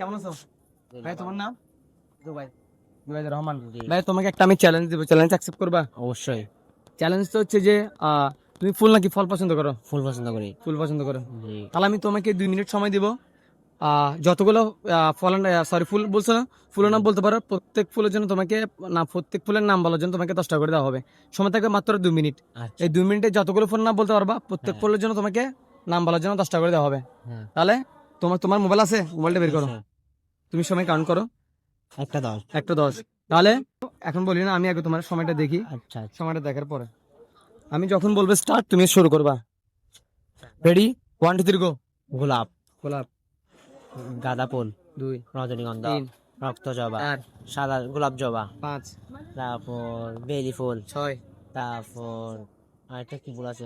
কেমন আছো ভাই? তোমার নাম? দুবাই। জুবাইদুর রহমান। জি। ভাই তোমাকে একটা আমি চ্যালেঞ্জ দেবো, চ্যালেঞ্জ অ্যাকসেপ্ট করবা? অবশ্যই। চ্যালেঞ্জটা হচ্ছে যে তুমি ফুল নাকি ফল পছন্দ করো? ফুল পছন্দ করি। ফুল পছন্দ করো। জি। তাহলে আমি তোমাকে 2 মিনিট সময় দিব। যতগুলো ফল সরি ফুল বলছো না, ফুলের নাম বলতে পারো। প্রত্যেক ফুলের জন্য তোমাকে প্রত্যেক ফুলের নাম বলার জন্য তোমাকে 10 টাকা করে দেওয়া হবে। সময় থাকবে মাত্র 2 মিনিট। আচ্ছা। এই 2 মিনিটে যতগুলো ফুলের নাম বলতে পারবা, প্রত্যেক হ্যাঁ। ফুলের জন্য তোমাকে নাম বলার জন্য 10 টাকা করে দেওয়া হবে। হ্যাঁ। তাহলে তোমার তোমার মোবাইল আছে? মোবাইলটা বের করো, আচ্ছা। তুমি সময় কাউন্ট করো। একটা 10। একটা 10। তাহলে এখন বলি না, আমি আগে তোমার সময়টা দেখি। আচ্ছা আচ্ছা। সময়টা দেখার পরে আমি যখন বলবো স্টার্ট, তুমি শুরু করবা। রেডি? 1 2 3 গো। গোলাপ, গোলাপ। গাঁদা ফুল, 2 রজনীগন্ধা, 3 রক্ত জবা, 4 সাদা গোলাপ জবা, 5 তারপর বেলি ফুল, 6 তারপর আরেকটা কি ফুল আছে?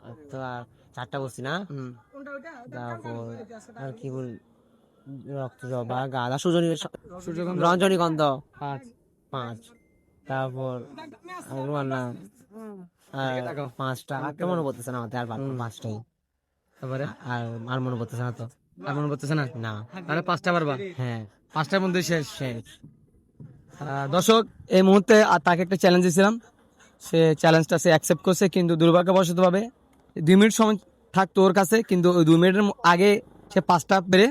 আর তো আর 4টা বলছি না? তারপর আর কি ফুল? রক্ত জবা, গাঁদা, সূর্যগন্ধা রজনীগন্ধা 5। 5। তারপর আর না, আর তাকাও। 5টা আর তো মনে পড়তেছে না আমাদের, আর 5টাই। তারপরে আর আর মনে পড়তেছে না তো। আর মনে পড়তেছে না? না। তাহলে 5টা পারবা? হ্যাঁ। 5টার মধ্যে শেষ। শেষ। দর্শক, এই মুহূর্তে তাকে একটা চ্যালেঞ্জ দিয়েছিলাম, সে চ্যালেঞ্জটা সে অ্যাকসেপ্ট করছে, কিন্তু দুর্ভাগ্যবশত ভাবে 2 মিনিট সময় থাকতো ওর কাছে, কিন্তু ওই 2 মিনিটের আগে সে 5টা পেরে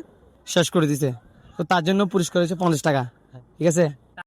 শেষ করে দিছে। তো তার জন্য পুরস্কার হচ্ছে 50 টাকা। ঠিক আছে?